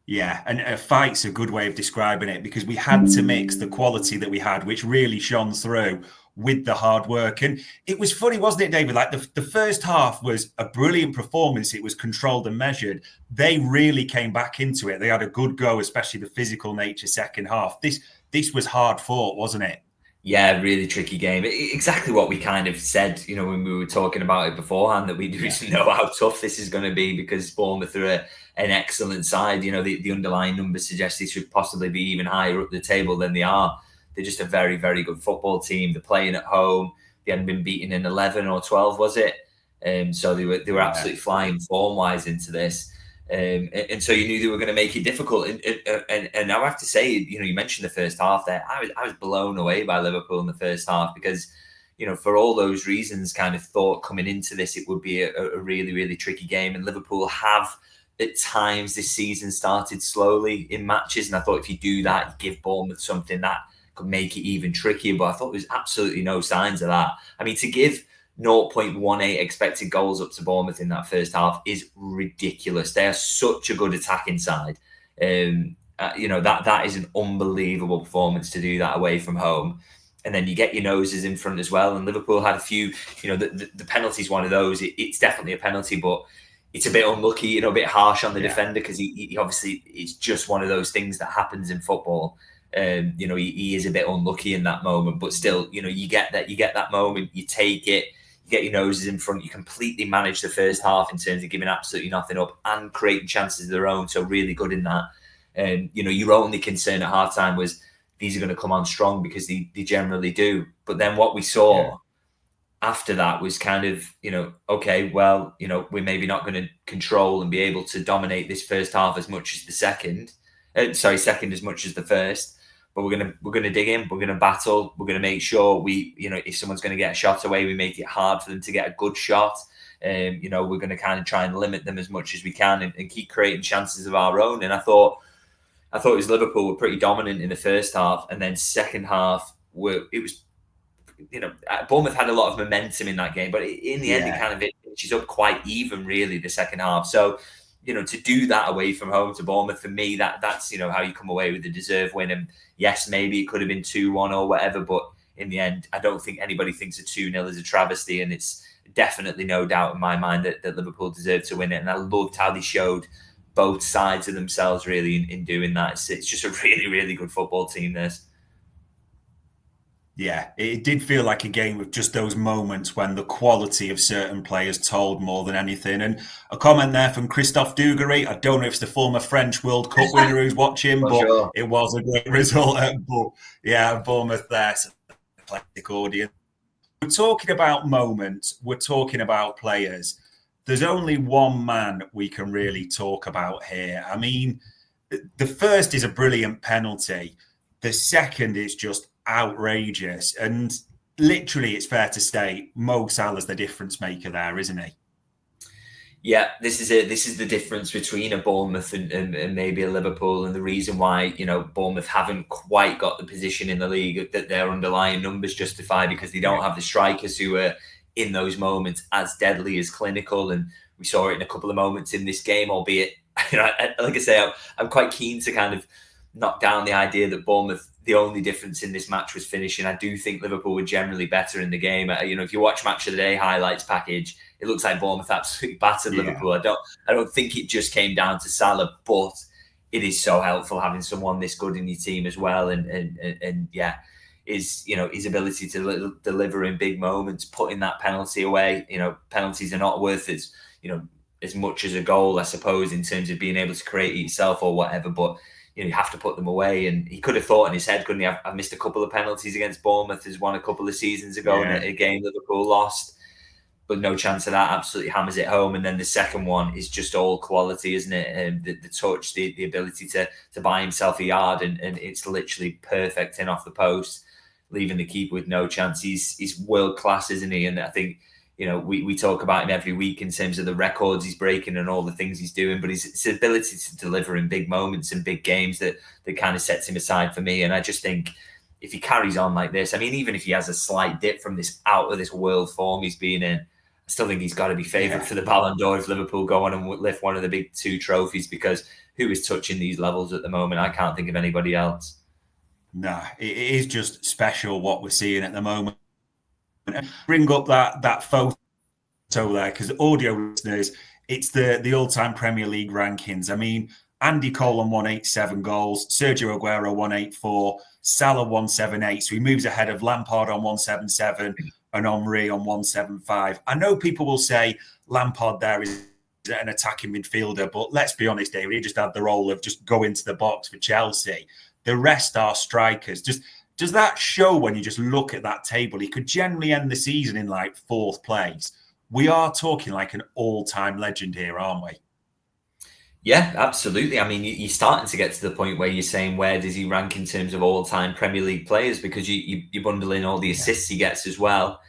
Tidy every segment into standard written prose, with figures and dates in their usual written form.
Yeah, and a fight's a good way of describing it because we had to mix the quality that we had, which really shone through, with the hard work. And it was funny, wasn't it, David? Like the first half was a brilliant performance. It was controlled and measured. They really came back into it. They had a good go, especially the physical nature second half. This was hard fought, wasn't it? Yeah, really tricky game. Exactly what we kind of said, when we were talking about it beforehand, that we do know how tough this is going to be because Bournemouth are an excellent side. The underlying numbers suggest they should possibly be even higher up the table than they are. They're just a very, very good football team. They're playing at home. They hadn't been beaten in 11 or 12, was it? So they were absolutely flying form-wise into this. And so you knew they were going to make it difficult. And I have to say, you mentioned the first half there. I was blown away by Liverpool in the first half because, for all those reasons, kind of thought coming into this it would be a really, really tricky game. And Liverpool have at times this season started slowly in matches. And I thought if you do that, you give Bournemouth something that could make it even trickier. But I thought there was absolutely no signs of that. I mean, to give 0.18 expected goals up to Bournemouth in that first half is ridiculous. They are such a good attacking side. That is an unbelievable performance to do that away from home. And then you get your noses in front as well. And Liverpool had a few, the penalty's one of those. It's definitely a penalty, but it's a bit unlucky, a bit harsh on the defender because he obviously, it's just one of those things that happens in football. He is a bit unlucky in that moment, but still, you get that moment, you take it, you get your noses in front, you completely manage the first half in terms of giving absolutely nothing up and creating chances of their own. So really good in that. And, your only concern at halftime was these are going to come on strong because they generally do. But then what we saw after that was kind of, okay, well, we're maybe not going to control and be able to dominate this first half as much as the second. Second as much as the first. But we're gonna dig in. We're gonna battle. We're gonna make sure we, if someone's gonna get a shot away, we make it hard for them to get a good shot. We're gonna kind of try and limit them as much as we can and keep creating chances of our own. And I thought it was Liverpool were pretty dominant in the first half, and then second half Bournemouth had a lot of momentum in that game, but in the end it kind of finishes up quite even really the second half. So to do that away from home to Bournemouth, for me, that's how you come away with a deserved win. And yes, maybe it could have been 2-1 or whatever, but in the end, I don't think anybody thinks a 2-0 is a travesty, and it's definitely no doubt in my mind that Liverpool deserved to win it. And I loved how they showed both sides of themselves really in doing that. It's just a really, really good football team, this. Yeah, it did feel like a game with just those moments when the quality of certain players told more than anything. And a comment there from Christophe Dugarry. I don't know if it's the former French World Cup winner who's watching, but it was a great result. Bournemouth there. Audience. We're talking about moments. We're talking about players. There's only one man we can really talk about here. I mean, the first is a brilliant penalty. The second is just outrageous, and literally it's fair to say Mo Salah's the difference maker there, isn't he? Yeah, this is it. This is the difference between a Bournemouth and maybe a Liverpool, and the reason why Bournemouth haven't quite got the position in the league that their underlying numbers justify, because they don't have the strikers who are in those moments as deadly, as clinical. And we saw it in a couple of moments in this game, albeit like I say, I'm quite keen to kind of knock down the idea that Bournemouth, the only difference in this match was finishing. I do think Liverpool were generally better in the game. If you watch Match of the Day highlights package, it looks like Bournemouth absolutely battered Liverpool. I don't think it just came down to Salah, but it is so helpful having someone this good in your team as well. And his ability to deliver in big moments, putting that penalty away. Penalties are not worth as much as a goal, I suppose, in terms of being able to create it yourself or whatever. But you have to put them away. And he could have thought in his head, couldn't he? I've missed a couple of penalties against Bournemouth. Has won a couple of seasons ago in a game Liverpool lost, but no chance of that. Absolutely hammers it home. And then the second one is just all quality, isn't it? And the touch, the ability to buy himself a yard, and it's literally perfect in off the post, leaving the keeper with no chance. He's world class, isn't he? And I think we talk about him every week in terms of the records he's breaking and all the things he's doing, but his ability to deliver in big moments and big games that kind of sets him aside for me. And I just think if he carries on like this, I mean, even if he has a slight dip from this out of this world form he's been in, I still think he's got to be favoured for the Ballon d'Or if Liverpool go on and lift one of the big 2 trophies, because who is touching these levels at the moment? I can't think of anybody else. No, it is just special what we're seeing at the moment. Bring up that photo there, because audio listeners, it's the all-time Premier League rankings. I mean, Andy Cole on 187 goals, Sergio Aguero 184, Salah 178. So he moves ahead of Lampard on 177 and Henry on 175. I know people will say Lampard there is an attacking midfielder, but let's be honest, David, he just had the role of just go into the box for Chelsea. The rest are strikers. Does that show when you just look at that table? He could generally end the season in like 4th place. We are talking like an all-time legend here, aren't we? Yeah, absolutely. I mean, you're starting to get to the point where you're saying, where does he rank in terms of all-time Premier League players? Because you bundle in all the assists he gets as well.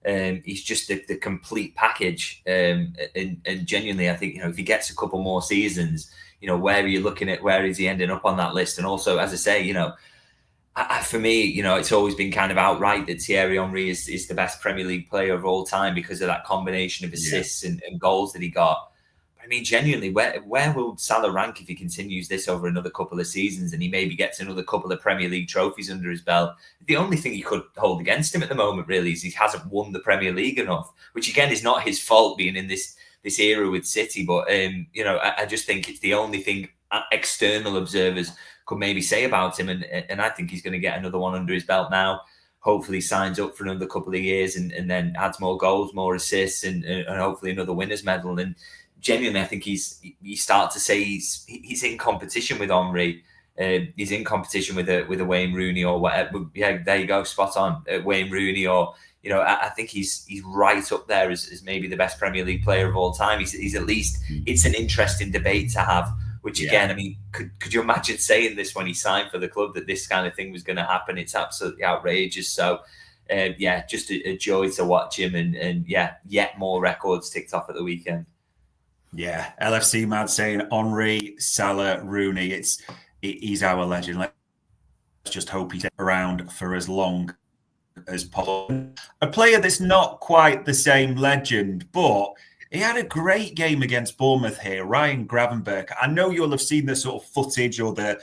He's just the complete package. And genuinely, I think, if he gets a couple more seasons, where are you looking at? Where is he ending up on that list? And also, as I say, for me, it's always been kind of outright that Thierry Henry is the best Premier League player of all time because of that combination of assists and goals that he got. I mean, genuinely, where will Salah rank if he continues this over another couple of seasons and he maybe gets another couple of Premier League trophies under his belt? The only thing you could hold against him at the moment, really, is he hasn't won the Premier League enough, which, again, is not his fault being in this era with City. But, I just think it's the only thing external observers could maybe say about him. And I think he's going to get another one under his belt now. Hopefully signs up for another couple of years and then adds more goals, more assists, and hopefully another winner's medal. And genuinely, I think you start to say he's in competition with Henry. He's in competition with a Wayne Rooney or whatever. Yeah, there you go, spot on. Wayne Rooney, or I think he's right up there as maybe the best Premier League player of all time. He's at least, it's an interesting debate to have. Which again, I mean, could you imagine saying this when he signed for the club, that this kind of thing was going to happen? It's absolutely outrageous. So, just a joy to watch him, and yet more records ticked off at the weekend. Yeah, LFC Mad saying Henry, Salah, Rooney. He's our legend. Let's just hope he's around for as long as possible. A player that's not quite the same legend, but he had a great game against Bournemouth here, Ryan Gravenberch. I know you'll have seen the sort of footage or the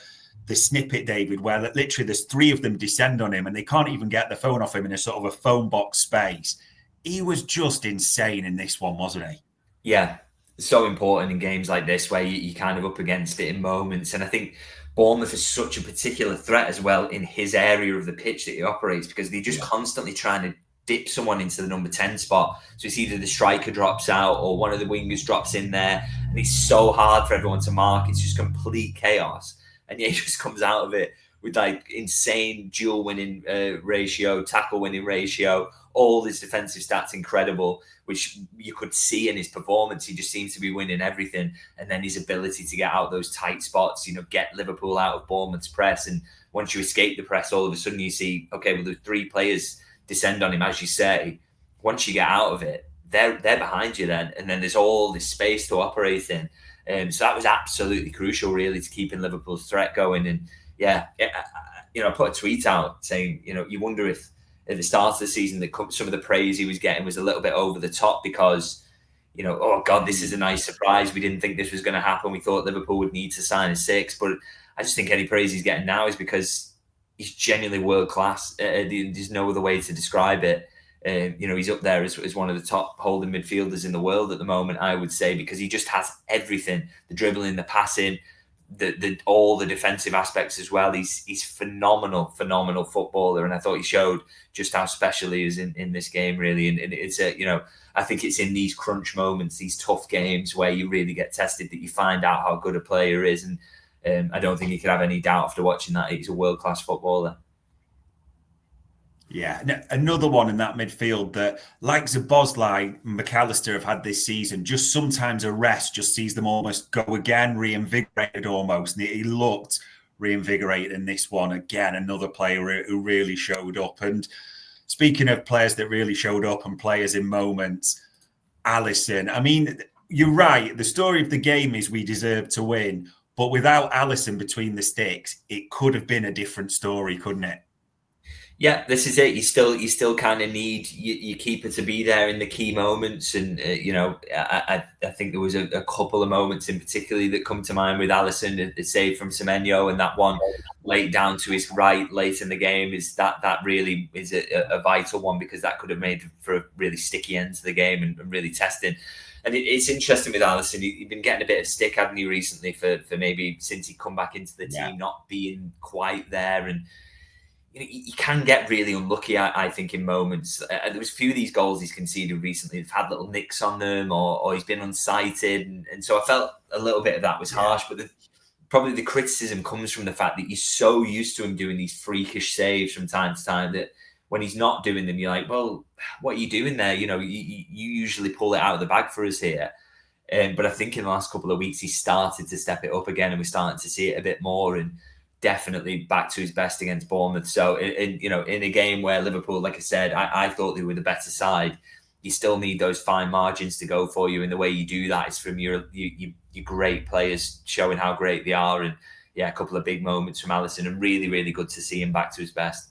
snippet, David, where literally there's 3 of them descend on him and they can't even get the phone off him in a sort of a phone box space. He was just insane in this one, wasn't he? Yeah, so important in games like this where you're kind of up against it in moments. And I think Bournemouth is such a particular threat as well in his area of the pitch that he operates, because they're just constantly trying to dip someone into the number 10 spot. So it's either the striker drops out or one of the wingers drops in there, and it's so hard for everyone to mark. It's just complete chaos. And he just comes out of it with like insane duel winning ratio, tackle winning ratio, all his defensive stats incredible, which you could see in his performance. He just seems to be winning everything. And then his ability to get out those tight spots, get Liverpool out of Bournemouth's press. And once you escape the press, all of a sudden you see, okay, well, there's 3 players descend on him, as you say. Once you get out of it, they're behind you then, and then there's all this space to operate in. So that was absolutely crucial, really, to keeping Liverpool's threat going. And I put a tweet out saying, you wonder if at the start of the season some of the praise he was getting was a little bit over the top because, oh God, this is a nice surprise. We didn't think this was going to happen. We thought Liverpool would need to sign a 6, but I just think any praise he's getting now is because he's genuinely world class. There's no other way to describe it. He's up there as one of the top holding midfielders in the world at the moment, I would say, because he just has everything: the dribbling, the passing, all the defensive aspects as well. He's phenomenal footballer, and I thought he showed just how special he is in this game, really. And it's I think it's in these crunch moments, these tough games, where you really get tested, that you find out how good a player is. And I don't think you could have any doubt after watching that. He's a world-class footballer. Yeah, another one in that midfield that, like Szoboszlai and McAllister have had this season, just sometimes a rest just sees them almost go again, reinvigorated almost. And he looked reinvigorated in this one. Again, another player who really showed up. And speaking of players that really showed up and players in moments, Alisson. I mean, you're right. The story of the game is we deserve to win. But without Alisson between the sticks, it could have been a different story, couldn't it? Yeah, this is it. You still kind of need your keeper to be there in the key moments, and I think there was a couple of moments in particularly that come to mind with Alisson, the save from Semenyo, and that one late down to his right late in the game is that really is a vital one, because that could have made for a really sticky end to the game and really testing. And it's interesting with Alisson. He's been getting a bit of stick, hadn't he, recently for maybe since he come back into the team not being quite there. And you can get really unlucky, I think, in moments. There was a few of these goals he's conceded recently. They've had little nicks on them, or he's been unsighted. And so I felt a little bit of that was harsh. But probably the criticism comes from the fact that you're so used to him doing these freakish saves from time to time that when he's not doing them, you're like, well, what are you doing there? You usually pull it out of the bag for us here. But I think in the last couple of weeks, he started to step it up again, and we're starting to see it a bit more. And definitely back to his best against Bournemouth. So in a game where Liverpool, like I said, I thought they were the better side, you still need those fine margins to go for you. And the way you do that is from your great players showing how great they are. And a couple of big moments from Alisson, and really, really good to see him back to his best.